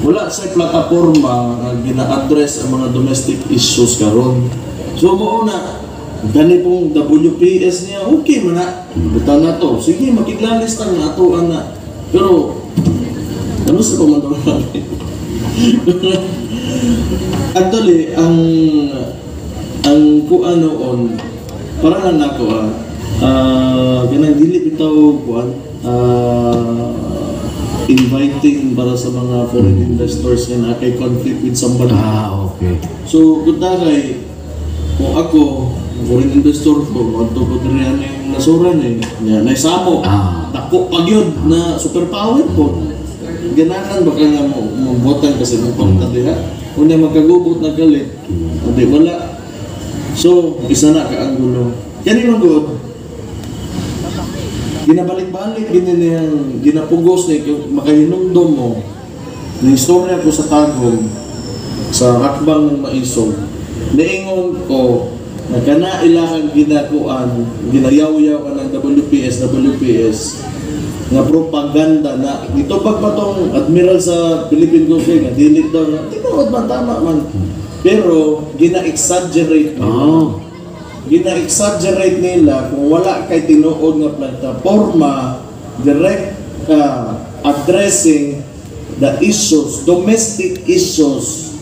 wala sa plataforma nga gina-address ang mga domestic issues karon. So mo na gani pong WPS niya, okay man na. Buta na to. Sige, makiglalis lang na ato na. Pero ano sa pamantong natin? Actually, ang kuan noon para lang nako ganang dili bitaw kuan inviting para sa mga foreign investors nga kay conflict with somebody. Okay. So, good na kay kung ako, foreign investor ko, wanto ko din yung nasuran naisamo. Dako pag yun na superpower po. Ganahan baka nga mabutan kasi mong pagtali ha. Kung na magkagubot na galit, hindi wala. So, isa na kaanggulo. Yan yung good. Ginabalik-balik, ginapugos na makahinumdom mo ng istorya ko sa Tagum, sa hakbang ng maisog. Naingon ko na kanailangan ginayaw-yaw ka ng WPS nga propaganda na ito pagpatong admiral sa Philippine Coast nga dilit daw na tinawad man tama man, pero gina-exaggerate nila. Gina-exaggerate nila kung wala kay tinuod nga plataforma direct addressing the issues, domestic issues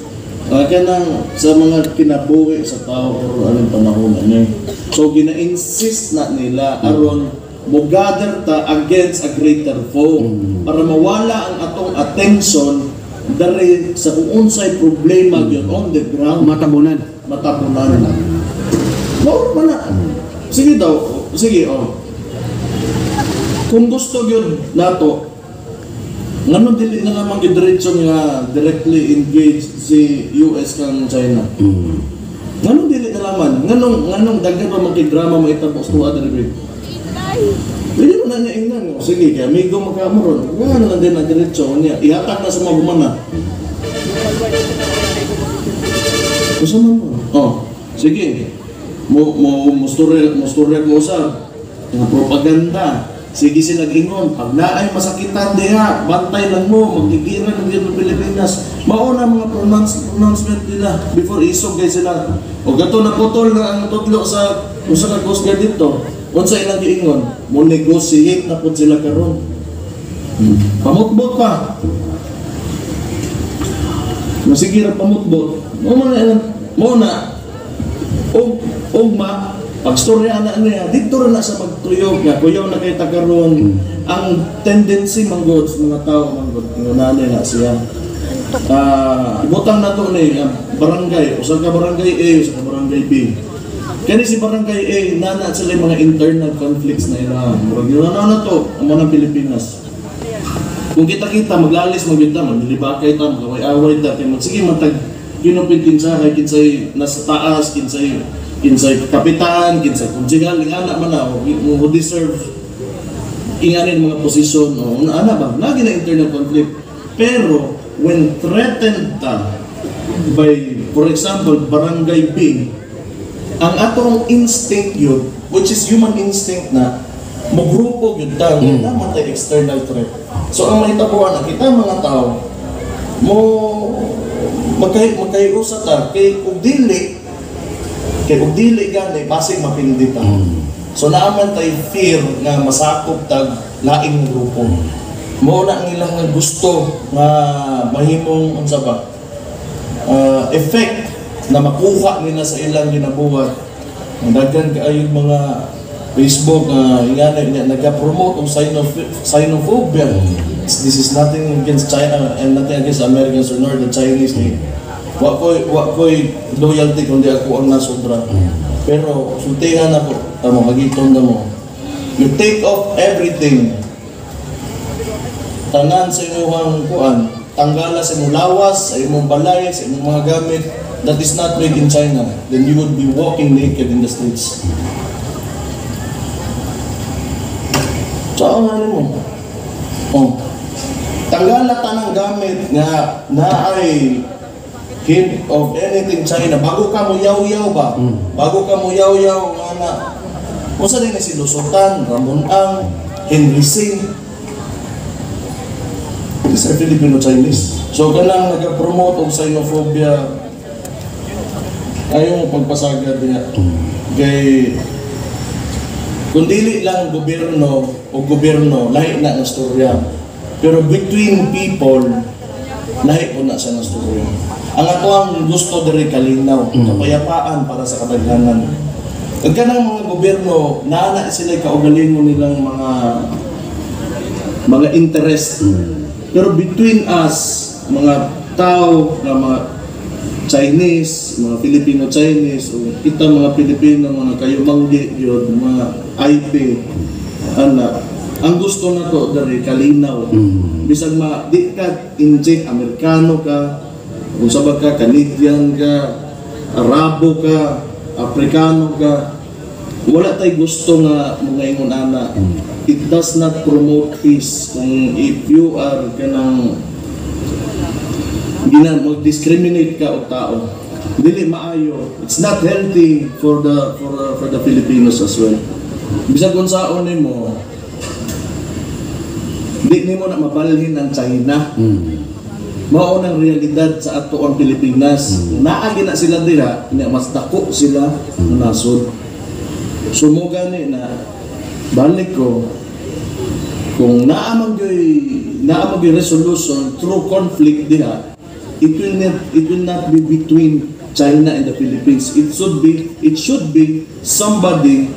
kanang sa mga kinabuhi sa tao o anong panahon niya. So gina-insist na nila aron mo-gather ta against a greater foe para mawala ang atong attention dari sa kung unsay problema yun on the ground. Matabunan. Mo na. Sige daw. Sige, kung gusto yun nato, ngano dili na naman gidiretso nga directly engaged si US kang China. Ngano dili na naman? Nganong daghan pa magkidrama mo itapos tuwa dali. Pwede mo na niya ingnan. Sige, kaya amigo magkamuron. Ngano na din na diretso niya. Ihatak na sa mga bumana. Gusto mo? Sige. Musturya ko usap ng propaganda. Sige sila gingon, pag naay masakitan diha, bantay lang mo, magtigiran ng dito Pilipinas. Mauna mga pronouncement nila before isog kay sila. O gato na putol na ang tudlo sa usa ka Coast Guard dito. Unsa ilang giingon, mo negotiate na pud sila karon. Pamutbot pa. Sige ra pamutbot. Mo na ugma pagstorya na niya dito na sa magtuyog nga kuyaw na kay tagaron ang tendency manggod sa mga tao manggod ngunani na siya ibutang na to ni barangay usa ka barangay A usa ka barangay B kani si barangay A nana sila mga internal conflicts na ila murag yun na to ang mga Pilipinas kung kita maglalis magyud ta maglibakay ta magaway-away ta kay sige matag kinupit kinsahay kinsay nasa taas kinsay kapitan, kinsay konsegal, ingana man na who deserve inganin mga posisyon o ana ba lagi na internal conflict. Pero when threatened ta by, for example, barangay B, ang atong instinct yun, which is human instinct na magrupo yun ta naman tayo external threat. So ang mahitabuhan na kita mga tao mo magkayusa ta kay ug dili gani basig mapindita. So naaman tay fear nga masakop tag laing grupo. Mao na ang ilang nga gusto nga mahimong unsa ba effect na makuha nila sa ilang ginabuhat. Daghan kaayo mga Facebook ingana nagapromote og xenophobia. This is nothing against China and nothing against Americans or nor the Chinese. Wa ko'y loyalty kundi ako ang nasobra. Pero sultihan ako, tamo magiton na mo. You take off everything. Tanan sa imong kuan, tanggala sa imong lawas, sa imong balay, sa imong mga gamit that is not made in China. Then you would be walking naked in the streets. Saan nga mo? Tanggala tanang gamit nga naay hint of anything China. Bago ka mo yaw-yaw ba? Bago ka mo yaw-yaw na kung saan din si Lusutan, Ramon Ang, Henry Singh. These are Filipino-Chinese. So kanang nag-promote og xenophobia, ayaw mo pagpasagad niya. Kay kung dili lang gobyerno o gobyerno, lahi na ng storya. Pero between people, lahi po na siya ng storya. Ang ato ang gusto diri kalinaw, kapayapaan para sa kadaghanan. Ang kanang mga gobyerno, naana sila kaugalingon nilang mga interest. Pero between us, mga tao na mga Chinese, mga Filipino-Chinese, o kita mga Pilipino, mga kayumanggi yun, mga IP, ang gusto na to dari kalinaw. Bisag di ka inject, Amerikano ka, kung sabag ka, Canadian ka, Arabo ka, Afrikano ka, wala tayo gusto nga mga ingon ana. It does not promote peace. Kung if you are kanang mag-discriminate ka o tao, dili maayo. It's not healthy for the Filipinos as well. Bisag kung saon nimo, di nimo na mabalhin ang China. Mao nang realidad sa ato ang Pilipinas. Naagi na sila diha, mas dako sila na nasod. Sumuga ni na balik ko kung naamang yung resolution through conflict diha, it will not be between China and the Philippines. It should be somebody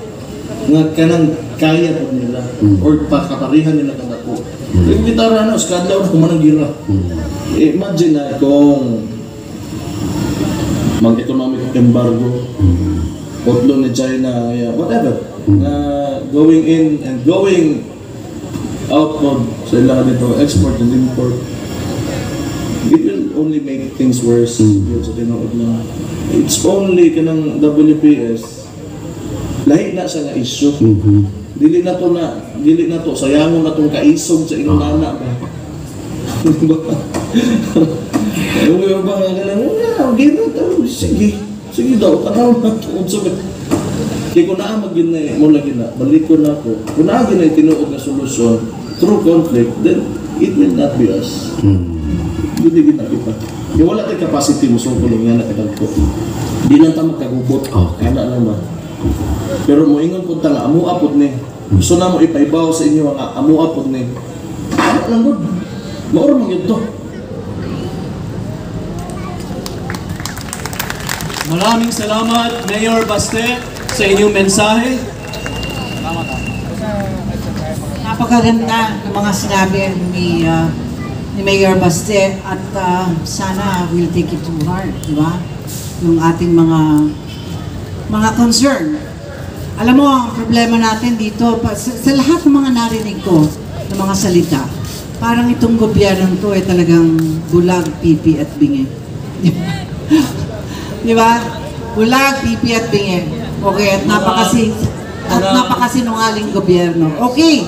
nga kanang kaya po nila or pakaparihan nila kanako. Yung gitara na skadlaw na kumanang gira. Imagine na kung mag-economic embargo, potlo ni China, whatever, going in and going outward sa ilang dito, export and import, it will only make things worse. Sa tinood na it's only kanang WPS, lahi na siya nga issue. Dili na to sayangon na tong kaisog sa ilang anak ba. Yung ba nga lang, sige daw, tanaw na ito, unsabit. Kaya kung naamagin na, mo lagi na, balik ko na ako, kung naagin na tinuod na solusyon through conflict, then it will not be us. Hindi kita. Kaya wala tayong capacity mo, so kulong yan na ko. Di lang tayo magkagubot, kaya lang ba. Pero mo ingon po nga, amuapot ni. Gusto na mo ipaibaw sa inyo ang amuapot ni. Ano lang good? Maurang yun to. Maraming salamat, Mayor Baste, sa inyong mensahe. Napakaganda ng mga sinabi ni Mayor Baste at sana we'll take it to heart, di ba? Yung ating mga concern. Alam mo, ang problema natin dito, sa lahat ng mga narinig ko, ng mga salita, parang itong gobyerno to ay talagang bulag, pipi at bingi. Di ba? Bulag, pipi at bingi. Okay, at napakasinungaling gobyerno. Okay.